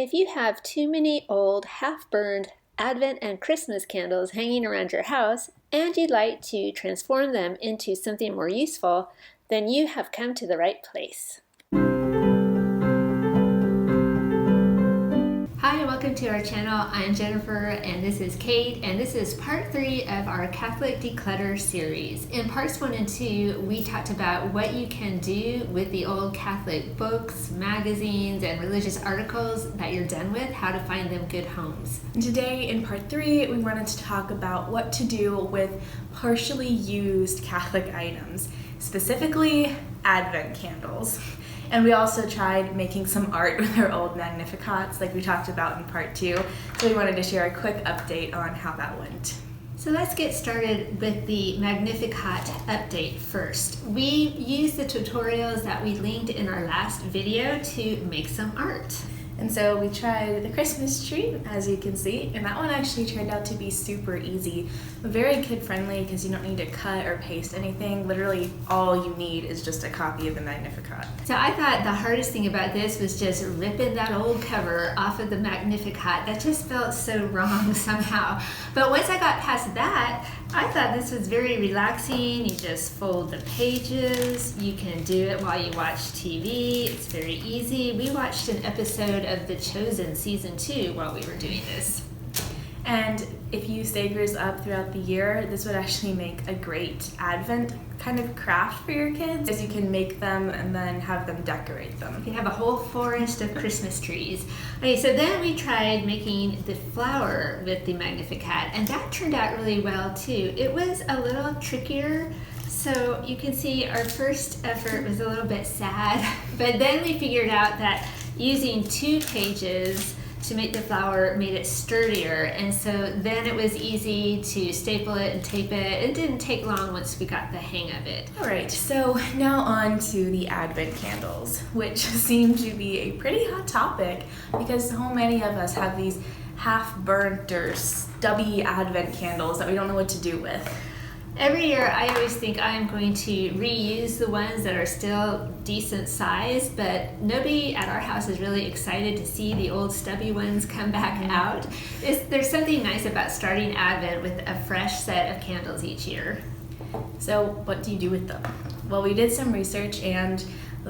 If you have too many old, half-burned Advent and Christmas candles hanging around your house, and you'd like to transform them into something more useful, then you have come to the right place. Hi, and welcome to our channel. I'm Jennifer, and this is Kate, and this is part 3 of our Catholic Declutter series. In parts 1 and 2, we talked about what you can do with the old Catholic books, magazines, and religious articles that you're done with, how to find them good homes. Today, in part 3, we wanted to talk about what to do with partially used Catholic items, specifically Advent candles. And we also tried making some art with our old Magnificats like we talked about in part 2. So we wanted to share a quick update on how that went. So let's get started with the Magnificat update first. We used the tutorials that we linked in our last video to make some art. And so we tried the Christmas tree, as you can see, and that one actually turned out to be super easy, but very kid-friendly because you don't need to cut or paste anything. Literally all you need is just a copy of the Magnificat. So I thought the hardest thing about this was just ripping that old cover off of the Magnificat. That just felt so wrong somehow. But once I got past that, I thought this was very relaxing. You just fold the pages. You can do it while you watch TV. It's very easy. We watched an episode of The Chosen season 2 while we were doing this. And if you save yours up throughout the year, this would actually make a great Advent kind of craft for your kids, as you can make them and then have them decorate them. You have a whole forest of Christmas trees. Okay, so then we tried making the flower with the Magnificat, and that turned out really well too. It was a little trickier. So you can see our first effort was a little bit sad, but then we figured out that using 2 pages to make the flower made it sturdier, and so then it was easy to staple it and tape it. It didn't take long once we got the hang of it. Alright, so now on to the Advent candles, which seem to be a pretty hot topic because so many of us have these half-burnt or stubby Advent candles that we don't know what to do with. Every year I always think I'm going to reuse the ones that are still decent size, but nobody at our house is really excited to see the old stubby ones come back out. There's something nice about starting Advent with a fresh set of candles each year. So what do you do with them? Well, we did some research, and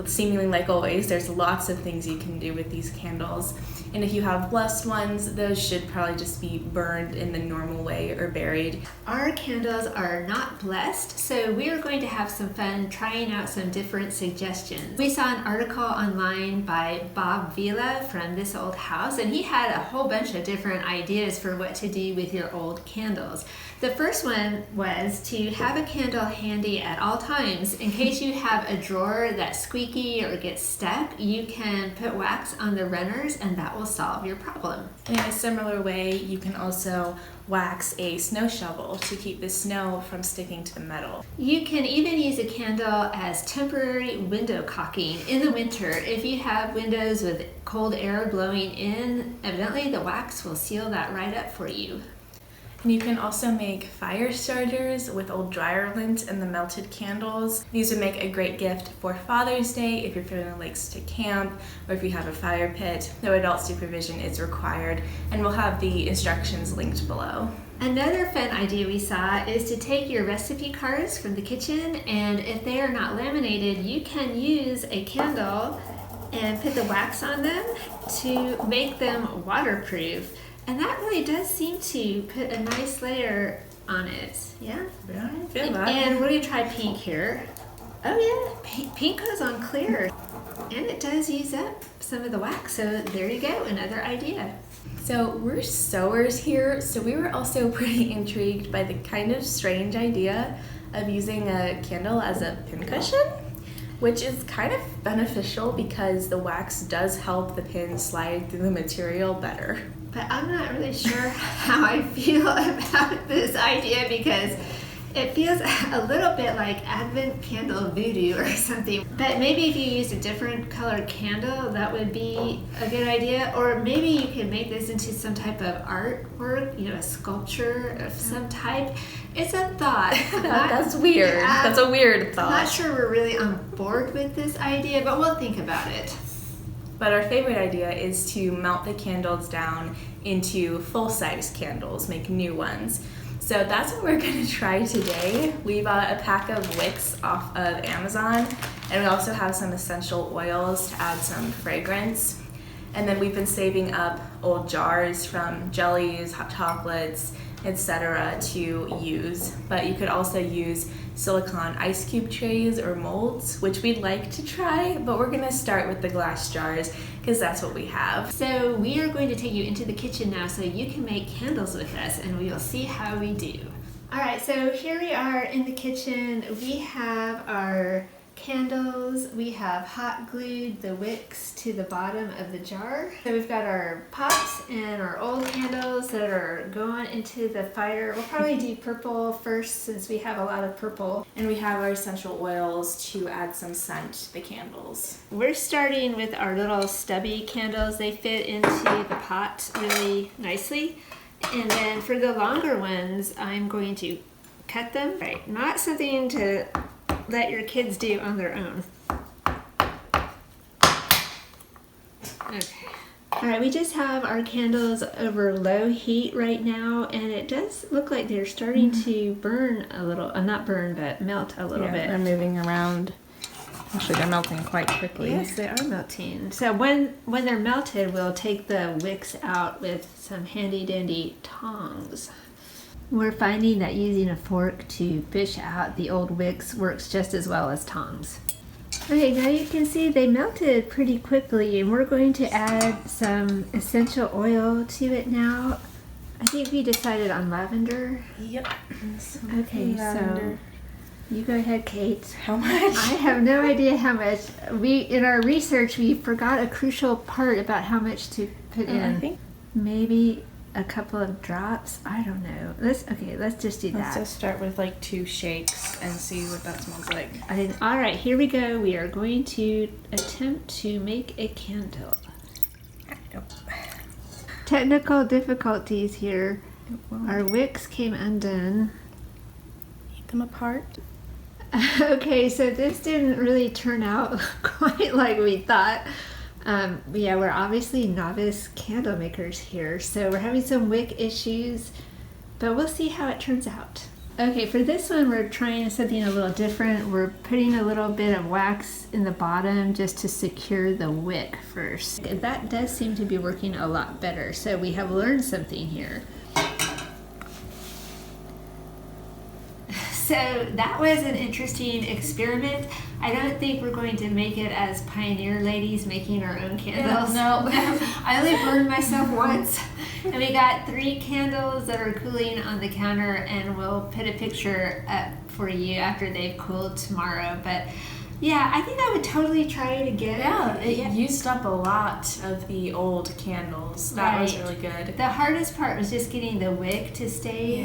seemingly like always, there's lots of things you can do with these candles. And if you have blessed ones, those should probably just be burned in the normal way or buried. Our candles are not blessed, so we are going to have some fun trying out some different suggestions. We saw an article online by Bob Vila from This Old House, and he had a whole bunch of different ideas for what to do with your old candles. The first one was to have a candle handy at all times. In case you have a drawer that's squeaky or gets stuck, you can put wax on the runners and that will solve your problem. In a similar way, you can also wax a snow shovel to keep the snow from sticking to the metal. You can even use a candle as temporary window caulking in the winter. If you have windows with cold air blowing in, evidently the wax will seal that right up for you. And you can also make fire starters with old dryer lint and the melted candles. These would make a great gift for Father's Day if your family likes to camp, or if you have a fire pit. No adult supervision is required, and we'll have the instructions linked below. Another fun idea we saw is to take your recipe cards from the kitchen, and if they are not laminated, you can use a candle and put the wax on them to make them waterproof. And that really does seem to put a nice layer on it. Yeah? Yeah, I feel that. And we're going to try pink here. Oh yeah, pink goes on clear. And it does use up some of the wax, so there you go, another idea. So we're sewers here, so we were also pretty intrigued by the kind of strange idea of using a candle as a pincushion, which is kind of beneficial because the wax does help the pin slide through the material better. But I'm not really sure how I feel about this idea because it feels a little bit like Advent candle voodoo or something. But maybe if you used a different colored candle, that would be a good idea. Or maybe you could make this into some type of artwork, a sculpture of some type. It's a thought. That's weird. That's a weird thought. I'm not sure we're really on board with this idea, but we'll think about it. But our favorite idea is to melt the candles down into full-size candles, make new ones. So that's what we're going to try today. We bought a pack of wicks off of Amazon, and we also have some essential oils to add some fragrance. And then we've been saving up old jars from jellies, hot chocolates, etc. to use. But you could also use silicone ice cube trays or molds, which we'd like to try, but we're gonna start with the glass jars because that's what we have. So we are going to take you into the kitchen now so you can make candles with us, and we will see how we do. All right, so here we are in the kitchen. We have our candles. We have hot glued the wicks to the bottom of the jar. So we've got our pots and our old candles that are going into the fire. We'll probably do purple first since we have a lot of purple. And we have our essential oils to add some scent to the candles. We're starting with our little stubby candles. They fit into the pot really nicely. And then for the longer ones, I'm going to cut them. Right, not something to let your kids do on their own. Okay. All right, we just have our candles over low heat right now, and it does look like they're starting to burn a little, not burn, but melt a little bit. They're moving around. Actually, they're melting quite quickly. Yes, they are melting. So when they're melted, we'll take the wicks out with some handy dandy tongs. We're finding that using a fork to fish out the old wicks works just as well as tongs. Okay, now you can see they melted pretty quickly, and we're going to add some essential oil to it now. I think we decided on lavender. Yep. Okay, lavender. So you go ahead, Kate. How much? I have no idea how much. In our research, we forgot a crucial part about how much to put in. I think maybe a couple of drops. I don't know. Let's just do that. Let's just start with like 2 shakes and see what that smells like. All right, here we go. We are going to attempt to make a candle. Technical difficulties here. Our wicks came undone. Eat them apart. Okay, so this didn't really turn out quite like we thought. Yeah, we're obviously novice candle makers here, so we're having some wick issues, but we'll see how it turns out. Okay, for this one, we're trying something a little different. We're putting a little bit of wax in the bottom just to secure the wick first. That does seem to be working a lot better, so we have learned something here. So that was an interesting experiment. I don't think we're going to make it as pioneer ladies making our own candles. No. I only burned myself once. And we got 3 candles that are cooling on the counter, and we'll put a picture up for you after they've cooled tomorrow. But yeah, I think I would totally try it again. Yeah, it used up a lot of the old candles. That was really good. The hardest part was just getting the wick to stay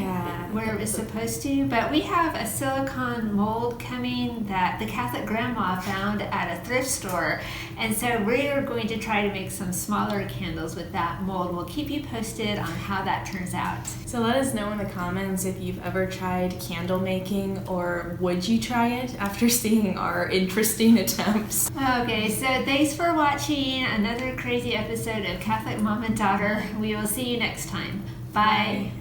where it was supposed to. But we have a silicone mold coming that the Catholic grandma found at a thrift store. And so we're going to try to make some smaller candles with that mold. We'll keep you posted on how that turns out. So let us know in the comments if you've ever tried candle making, or would you try it after seeing our interesting attempts. Okay, so thanks for watching another crazy episode of Catholic Mom and Daughter. We will see you next time. Bye.